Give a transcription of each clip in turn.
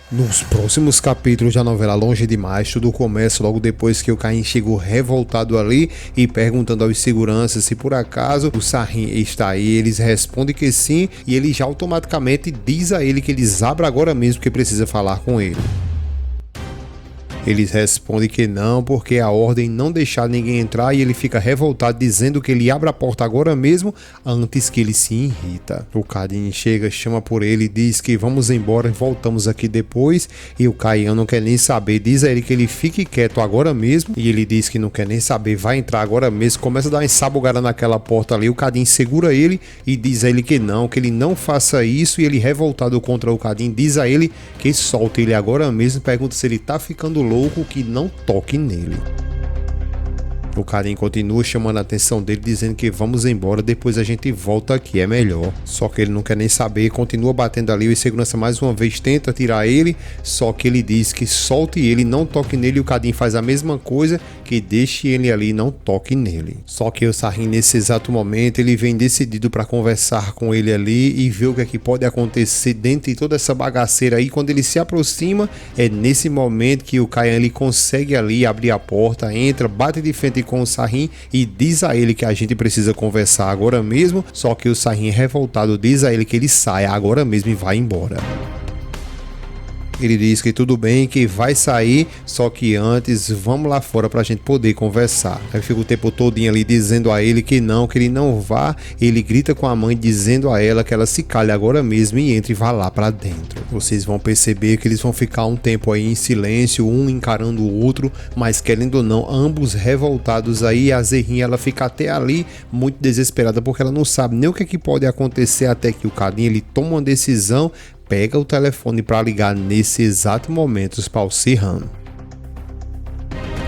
Nos próximos capítulos da novela Longe Demais, tudo começa logo depois que o Caim chegou revoltado ali e perguntando aos seguranças se por acaso o Sarrin está aí. Eles respondem que sim e ele já automaticamente diz a ele que eles abram agora mesmo que precisa falar com ele. Eles respondem que não, porque a ordem não deixar ninguém entrar e ele fica revoltado dizendo que ele abre a porta agora mesmo antes que ele se irrita. O Cadim chega, chama por ele e diz que vamos embora, voltamos aqui depois, e o Caian não quer nem saber, diz a ele que ele fique quieto agora mesmo e ele diz que não quer nem saber, vai entrar agora mesmo, começa a dar uma ensabugada naquela porta ali. O Cadim segura ele e diz a ele que ele não faça isso, e ele revoltado contra o Cadim diz a ele que solte ele agora mesmo, pergunta se ele tá ficando louco, que não toque nele. O Cadim continua chamando a atenção dele, dizendo que vamos embora, depois a gente volta aqui, é melhor. Só que ele não quer nem saber, continua batendo ali, o segurança mais uma vez tenta tirar ele, só que ele diz que solte ele, não toque nele, e o Cadim faz a mesma coisa, que deixe ele ali, não toque nele. Só que o Sarrin nesse exato momento, ele vem decidido para conversar com ele ali e ver o que é que pode acontecer dentro de toda essa bagaceira aí. Quando ele se aproxima, é nesse momento que o Caian ele consegue ali abrir a porta, entra, bate de frente com o Sarrin e diz a ele que a gente precisa conversar agora mesmo, só que o Sarrin revoltado diz a ele que ele sai agora mesmo e vai embora. Ele diz que tudo bem, que vai sair, só que antes vamos lá fora pra gente poder conversar. Aí fica o tempo todinho ali dizendo a ele que ele não vá. Ele grita com a mãe dizendo a ela que ela se cale agora mesmo e entre e vá lá pra dentro. Vocês vão perceber que eles vão ficar um tempo aí em silêncio, um encarando o outro, mas querendo ou não, ambos revoltados aí. A Zerrin ela fica até ali muito desesperada porque ela não sabe nem o que é que pode acontecer, até que o Cadim ele toma uma decisão, pega o telefone para ligar nesse exato momento para o Sirhan.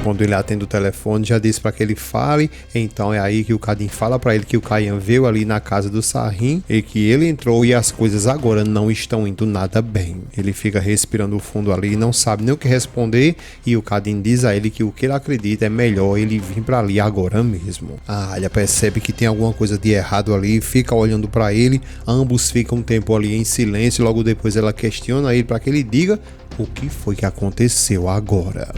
Quando ele atende o telefone, já diz para que ele fale. Então é aí que o Cadim fala para ele que o Caian veio ali na casa do Sarrin e que ele entrou e as coisas agora não estão indo nada bem. Ele fica respirando fundo ali, não sabe nem o que responder, e o Cadim diz a ele que o que ele acredita é melhor ele vir para ali agora mesmo. A Alia percebe que tem alguma coisa de errado ali, fica olhando para ele, ambos ficam um tempo ali em silêncio. Logo depois ela questiona ele para que ele diga o que foi que aconteceu agora.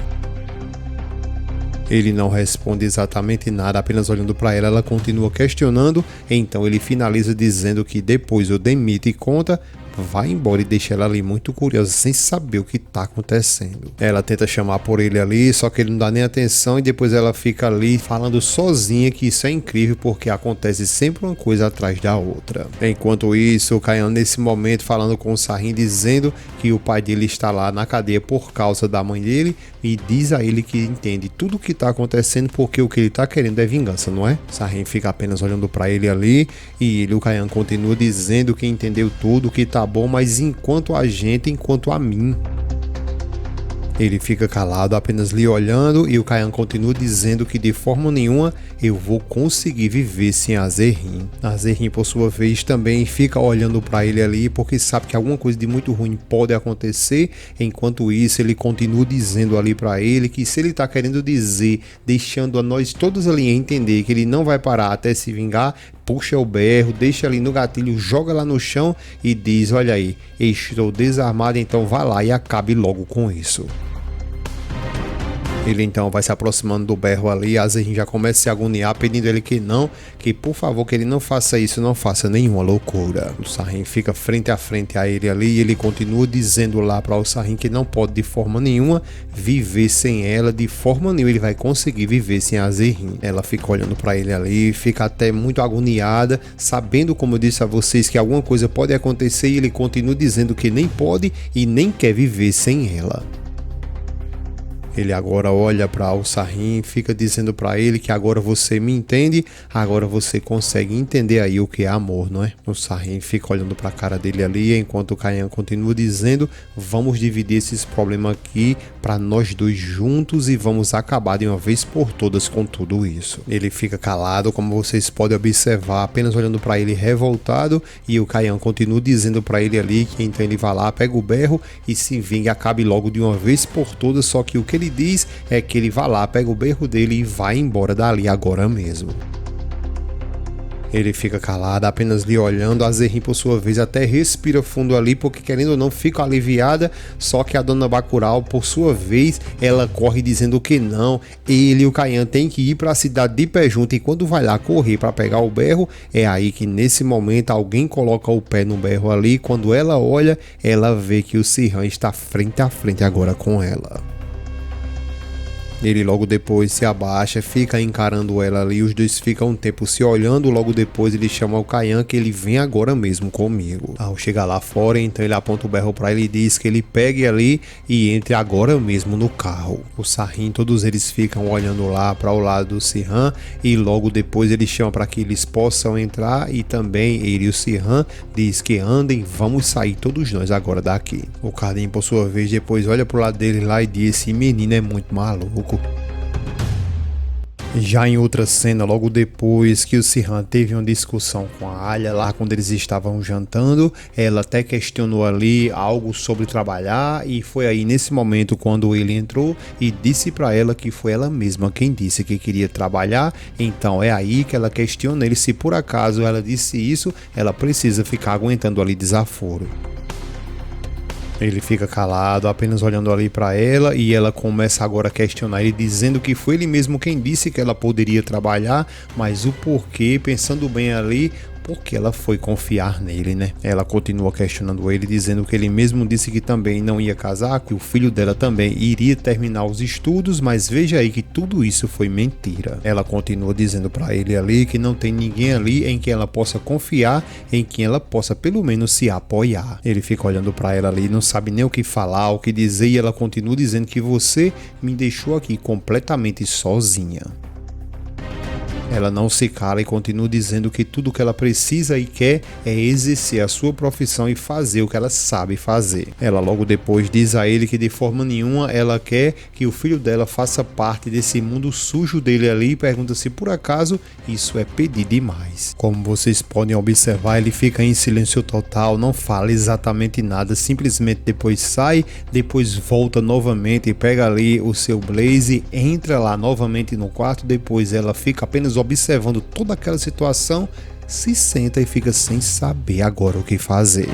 Ele não responde exatamente nada, apenas olhando para ela, ela continua questionando. Então ele finaliza dizendo que depois o demite e conta, vai embora e deixa ela ali muito curiosa, sem saber o que tá acontecendo. Ela tenta chamar por ele ali, só que ele não dá nem atenção, e depois ela fica ali falando sozinha, que isso é incrível porque acontece sempre uma coisa atrás da outra. Enquanto isso, o Caian nesse momento falando com o Sarrin, dizendo que o pai dele está lá na cadeia por causa da mãe dele, e diz a ele que entende tudo o que tá acontecendo porque o que ele tá querendo é vingança, não é? Sarrin fica apenas olhando para ele ali, e o Caian continua dizendo que entendeu tudo, que tá bom, mas enquanto a mim. Ele fica calado, apenas lhe olhando, e o Caian continua dizendo que de forma nenhuma eu vou conseguir viver sem a Zerrin. A Zerrin, por sua vez, também fica olhando para ele ali, porque sabe que alguma coisa de muito ruim pode acontecer. Enquanto isso, ele continua dizendo ali para ele que se ele tá querendo dizer, deixando a nós todos ali entender que ele não vai parar até se vingar, puxa o berro, deixa ali no gatilho, joga lá no chão e diz: olha aí, estou desarmado, então vá lá e acabe logo com isso. Ele então vai se aproximando do berro ali, a Zerrin já começa a se agoniar, pedindo ele que por favor, que ele não faça isso, não faça nenhuma loucura. O Sarrin fica frente a frente a ele ali, e ele continua dizendo lá para o Sarrin que não pode de forma nenhuma viver sem ela, de forma nenhuma ele vai conseguir viver sem a Zerrin. Ela fica olhando para ele ali, fica até muito agoniada, sabendo, como eu disse a vocês, que alguma coisa pode acontecer, e ele continua dizendo que nem pode e nem quer viver sem ela. Ele agora olha para o Sarrin, fica dizendo para ele que agora você me entende, agora você consegue entender aí o que é amor, não é? O Sarrin fica olhando para a cara dele ali, enquanto o Caian continua dizendo: vamos dividir esses problemas aqui para nós dois juntos e vamos acabar de uma vez por todas com tudo isso. Ele fica calado, como vocês podem observar, apenas olhando para ele revoltado, e o Caian continua dizendo para ele ali que então ele vai lá, pega o berro e se vinga e acabe logo de uma vez por todas. Só que o que ele diz é que ele vai lá, pega o berro dele e vai embora dali agora mesmo. Ele fica calado, apenas lhe olhando. A Zerrin, por sua vez, até respira fundo ali, porque querendo ou não, fica aliviada. Só que a dona Bacurau, por sua vez, ela corre dizendo que não. Ele e o Kayan tem que ir para a cidade de pé junto. E quando vai lá correr para pegar o berro, é aí que nesse momento alguém coloca o pé no berro ali. Quando ela olha, ela vê que o Sirhan está frente a frente agora com ela. Ele logo depois se abaixa, fica encarando ela ali, os dois ficam um tempo se olhando, logo depois ele chama o Kayan que ele vem agora mesmo comigo. Ao chegar lá fora, então ele aponta o berro para ele e diz que ele pegue ali e entre agora mesmo no carro. O Sarrin, todos eles ficam olhando lá para o lado do Sirhan e logo depois ele chama para que eles possam entrar e também ele e o Sirhan diz que andem, vamos sair todos nós agora daqui. O Cardin, por sua vez, depois olha pro lado dele lá e diz: esse menino é muito maluco. Já em outra cena, logo depois que o Sirhan teve uma discussão com a Alia lá quando eles estavam jantando, ela até questionou ali algo sobre trabalhar e foi aí nesse momento quando ele entrou e disse para ela que foi ela mesma quem disse que queria trabalhar. Então é aí que ela questiona ele se por acaso ela disse isso, ela precisa ficar aguentando ali desaforo. Ele fica calado, apenas olhando ali para ela e ela começa agora a questionar ele, dizendo que foi ele mesmo quem disse que ela poderia trabalhar, mas o porquê, pensando bem ali, porque ela foi confiar nele, né? Ela continua questionando ele, dizendo que ele mesmo disse que também não ia casar, que o filho dela também iria terminar os estudos, mas veja aí que tudo isso foi mentira. Ela continua dizendo para ele ali que não tem ninguém ali em quem ela possa confiar, em quem ela possa pelo menos se apoiar. Ele fica olhando para ela ali, não sabe nem o que falar, o que dizer, e ela continua dizendo que você me deixou aqui completamente sozinha. Ela não se cala e continua dizendo que tudo que ela precisa e quer é exercer a sua profissão e fazer o que ela sabe fazer. Ela logo depois diz a ele que de forma nenhuma ela quer que o filho dela faça parte desse mundo sujo dele ali e pergunta se por acaso isso é pedir demais. Como vocês podem observar, ele fica em silêncio total, não fala exatamente nada, simplesmente depois sai, depois volta novamente e pega ali o seu blaze, entra lá novamente no quarto, depois ela fica apenas observando toda aquela situação, se senta e fica sem saber agora o que fazer.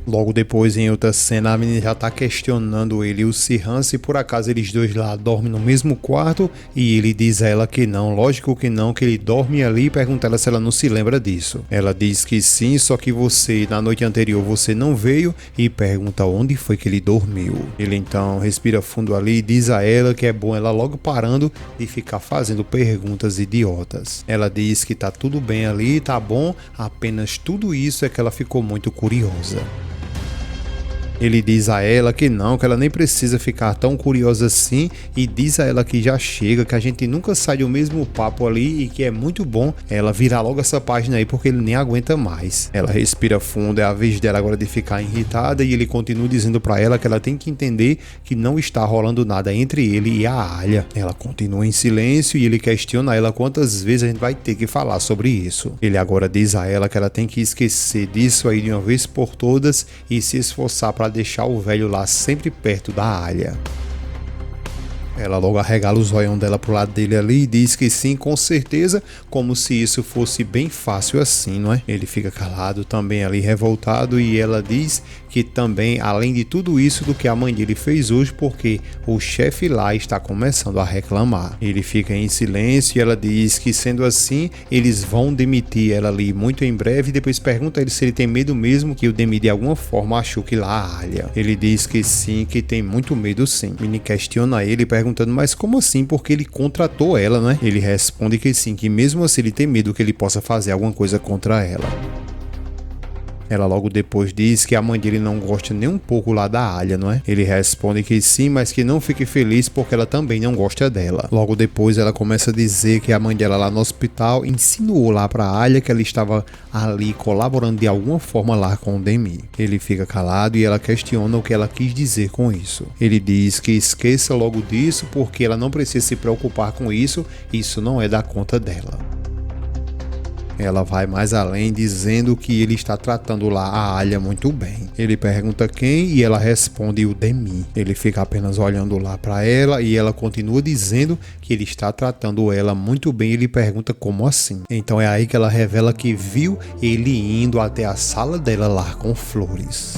Logo depois, em outra cena, a menina já tá questionando ele e o Sirhan se por acaso eles dois lá dormem no mesmo quarto, e ele diz a ela que não, lógico que não, que ele dorme ali, e pergunta ela se ela não se lembra disso. Ela diz que sim, só que você, na noite anterior, você não veio, e pergunta onde foi que ele dormiu. Ele então respira fundo ali e diz a ela que é bom ela logo parando de ficar fazendo perguntas idiotas. Ela diz que tá tudo bem ali, tá bom, apenas tudo isso é que ela ficou muito curiosa. Ele diz a ela que não, que ela nem precisa ficar tão curiosa assim, e diz a ela que já chega, que a gente nunca sai do mesmo papo ali e que é muito bom ela virar logo essa página aí porque ele nem aguenta mais. Ela respira fundo, é a vez dela agora de ficar irritada, e ele continua dizendo pra ela que ela tem que entender que não está rolando nada entre ele e a Alia. Ela continua em silêncio e ele questiona ela quantas vezes a gente vai ter que falar sobre isso. Ele agora diz a ela que ela tem que esquecer disso aí de uma vez por todas e se esforçar para deixar o velho lá sempre perto da Alia. Ela logo arregala os olhos dela pro lado dele ali e diz que sim, com certeza, como se isso fosse bem fácil assim, não é? Ele fica calado também ali, revoltado, e ela diz que também, além de tudo isso do que a mãe dele fez hoje, porque o chefe lá está começando a reclamar. Ele fica em silêncio e ela diz que, sendo assim, eles vão demitir ela ali muito em breve, e depois pergunta a ele se ele tem medo mesmo que o demite de alguma forma a Chuck lá, a Alia. Ele diz que sim, que tem muito medo sim. Minnie questiona ele, perguntando, mas como assim? Porque ele contratou ela, né? Ele responde que sim, que mesmo assim ele tem medo que ele possa fazer alguma coisa contra ela. Ela logo depois diz que a mãe dele não gosta nem um pouco lá da Alia, não é? Ele responde que sim, mas que não fique feliz porque ela também não gosta dela. Logo depois ela começa a dizer que a mãe dela lá no hospital insinuou lá pra Alia que ela estava ali colaborando de alguma forma lá com o Demi. Ele fica calado e ela questiona o que ela quis dizer com isso. Ele diz que esqueça logo disso porque ela não precisa se preocupar com isso, isso não é da conta dela. Ela vai mais além, dizendo que ele está tratando lá a Alia muito bem. Ele pergunta quem e ela responde o Demi. Ele fica apenas olhando lá para ela e ela continua dizendo que ele está tratando ela muito bem. Ele pergunta como assim. Então é aí que ela revela que viu ele indo até a sala dela lá com flores.